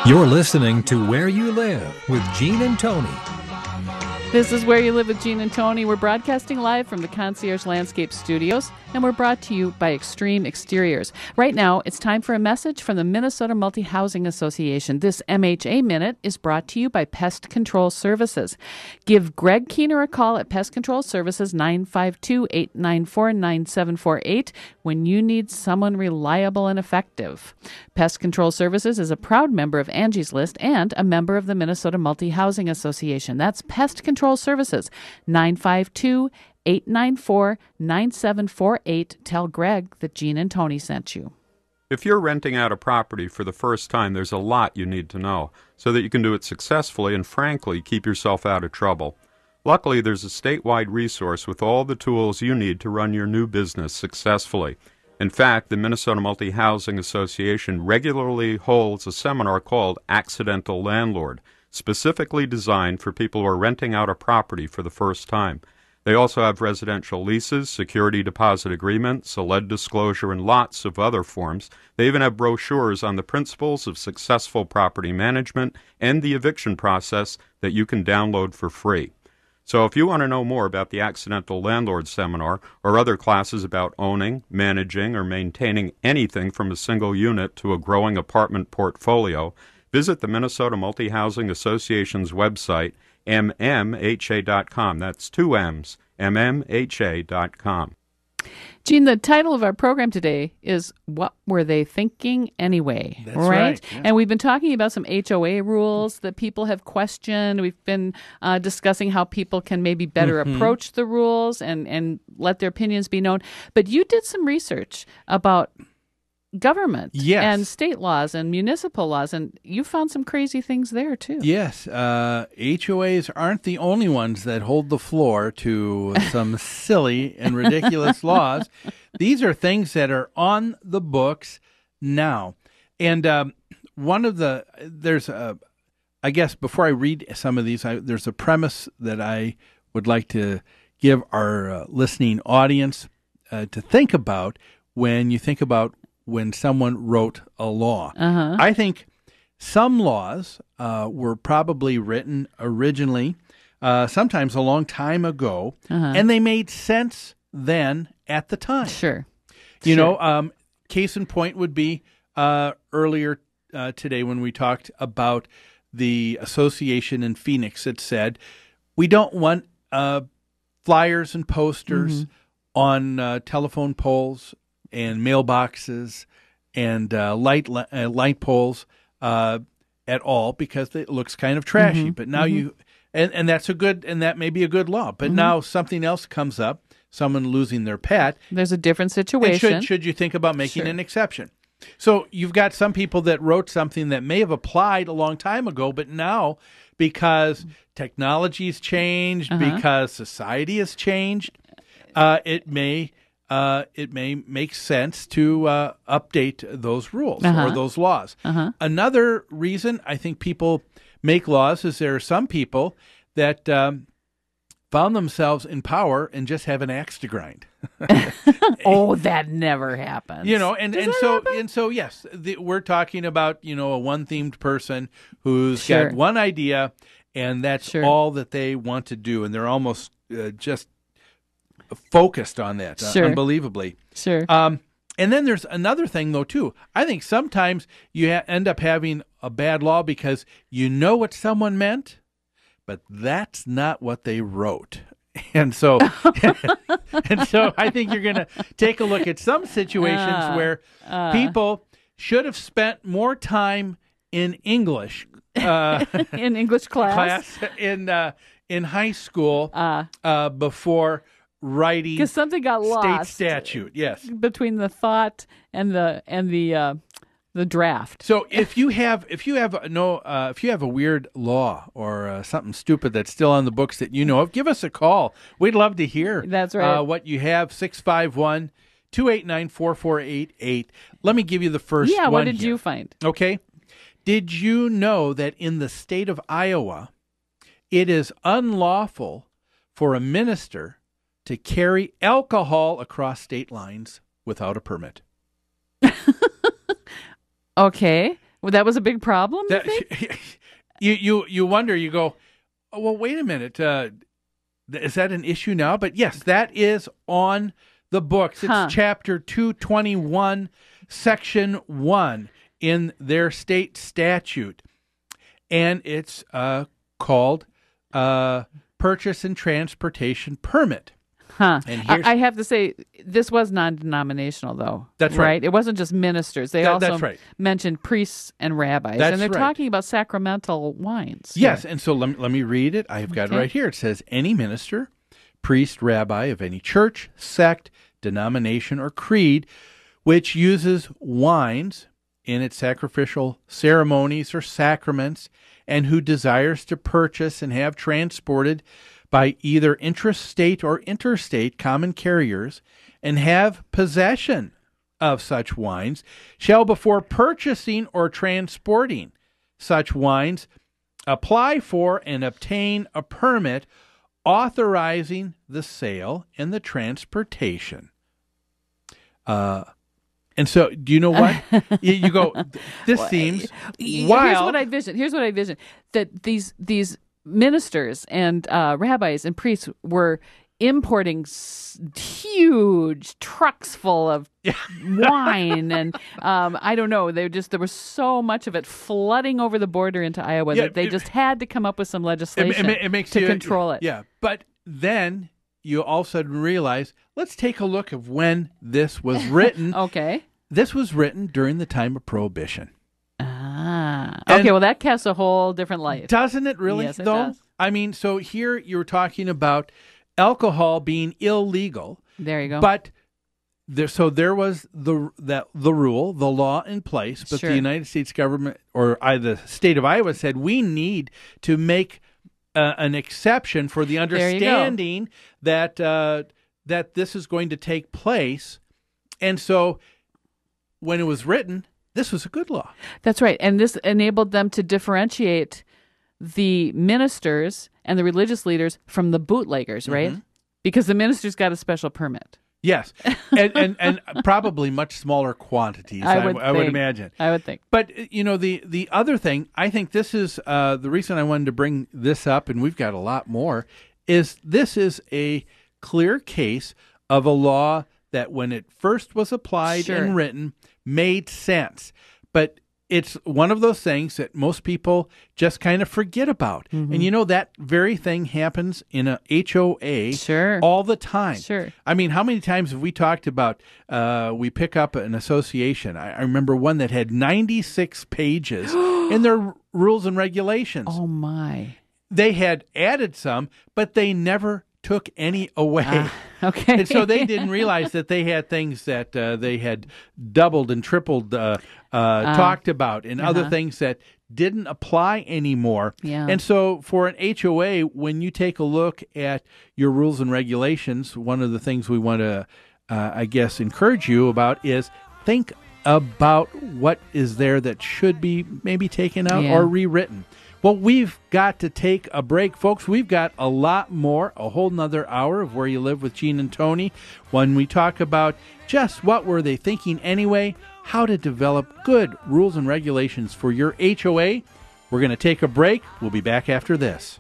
You're listening to Where You Live with Gene and Tony. This is Where You Live with Gene and Tony. We're broadcasting live from the Concierge Landscape Studios, and we're brought to you by Extreme Exteriors. Right now, it's time for a message from the Minnesota Multi-Housing Association. This MHA Minute is brought to you by Pest Control Services. Give Greg Keener a call at Pest Control Services, 952-894-9748, when you need someone reliable and effective. Pest Control Services is a proud member of Angie's List and a member of the Minnesota Multi-Housing Association. That's Pest Control Services, 952-894-9748. Tell Greg that Gene and Tony sent you. If you're renting out a property for the first time, there's a lot you need to know so that you can do it successfully and, frankly, keep yourself out of trouble. Luckily, there's a statewide resource with all the tools you need to run your new business successfully. In fact, the Minnesota Multi-Housing Association regularly holds a seminar called Accidental Landlord, specifically designed for people who are renting out a property for the first time. They also have residential leases, security deposit agreements, a lead disclosure, and lots of other forms. They even have brochures on the principles of successful property management and the eviction process that you can download for free. So if you want to know more about the Accidental Landlord Seminar or other classes about owning, managing, or maintaining anything from a single unit to a growing apartment portfolio, visit the Minnesota Multi-Housing Association's website, mmha.com. That's two M's, mmha.com. Gene, the title of our program today is What Were They Thinking Anyway? That's right. Yeah. And we've been talking about some HOA rules that people have questioned. We've been discussing how people can maybe better approach the rules and let their opinions be known. But you did some research about government and state laws and municipal laws, and you found some crazy things there too. Yes, HOAs aren't the only ones that hold the floor to some silly and ridiculous laws. These are things that are on the books now. And I guess before I read some of these, there's a premise that I would like to give our listening audience to think about when you think about when someone wrote a law. I think some laws were probably written originally, sometimes a long time ago, and they made sense then at the time. Sure. You know, case in point would be earlier today when we talked about the association in Phoenix that said, we don't want flyers and posters on telephone poles and mailboxes and light poles at all because it looks kind of trashy. But now and that's that may be a good law. But now something else comes up, someone losing their pet. There's a different situation. Should you think about making an exception? So you've got some people that wrote something that may have applied a long time ago, but now because technology's changed, because society has changed, it may make sense to update those rules or those laws. Another reason I think people make laws is there are some people that found themselves in power and just have an axe to grind. Oh, that never happens. You know, and so yes, we're talking about, you know, a one-themed person who's got one idea and that's all that they want to do, and they're almost just focused on that unbelievably. And then there's another thing, though, too. I think sometimes you end up having a bad law because you know what someone meant, but that's not what they wrote. And so I think you're going to take a look at some situations where people should have spent more time in English. In English class in high school before writing because something got lost. State statute, yes, between the thought and the draft. So if you have a weird law or something stupid that's still on the books that you know of, give us a call. We'd love to hear. That's right. What you have. 651-289-4488. Let me give you the first one. Yeah. What did here. you find? Okay. Did you know that in the state of Iowa, it is unlawful for a minister to carry alcohol across state lines without a permit? Okay. Well, that was a big problem, you think? You wonder, you go, oh, well, wait a minute. Is that an issue now? But yes, that is on the books. It's Chapter 221, Section 1 in their state statute. And it's called Purchase and Transportation Permit. And I have to say, this was non-denominational, though. That's right. It wasn't just ministers. They also mentioned priests and rabbis. And they're talking about sacramental wines. Yes, and so let me read it. I've got it right here. It says, any minister, priest, rabbi of any church, sect, denomination, or creed, which uses wines in its sacrificial ceremonies or sacraments, and who desires to purchase and have transported by either intrastate or interstate common carriers, and have possession of such wines, shall before purchasing or transporting such wines apply for and obtain a permit authorizing the sale and the transportation. And so, do you know what? You go, this seems wild. Here's what I vision. That these ministers and rabbis and priests were importing huge trucks full of wine, and I don't know. There was so much of it flooding over the border into Iowa that they just had to come up with some legislation to control it. Yeah, but then you all of a sudden realize, let's take a look of when this was written. Okay. This was written during the time of Prohibition. Okay, well, that casts a whole different light. Doesn't it really, yes, it though? Does. I mean, so here you're talking about alcohol being illegal. There you go. But there was the rule, the law in place, but the United States government, or the state of Iowa, said we need to make an exception for the understanding that this is going to take place. And so when it was written, this was a good law. That's right. And this enabled them to differentiate the ministers and the religious leaders from the bootleggers, right? Because the ministers got a special permit. Yes. And probably much smaller quantities, I would imagine. I would think. But, the other thing, I think this is the reason I wanted to bring this up, and we've got a lot more, is this is a clear case of a law that when it first was applied and written made sense. But it's one of those things that most people just kind of forget about. And that very thing happens in a HOA all the time. I mean, how many times have we talked about we pick up an association? I remember one that had 96 pages in their rules and regulations. Oh, my. They had added some, but they never took any away. Okay. And so they didn't realize that they had things that they had doubled and tripled talked about, and other things that didn't apply anymore. Yeah. And so for an HOA, when you take a look at your rules and regulations, one of the things we want to, encourage you about is think about what is there that should be maybe taken out or rewritten. Well, we've got to take a break, folks. We've got a lot more, a whole nother hour of Where You Live with Gene and Tony, when we talk about just what were they thinking anyway, how to develop good rules and regulations for your HOA. We're going to take a break. We'll be back after this.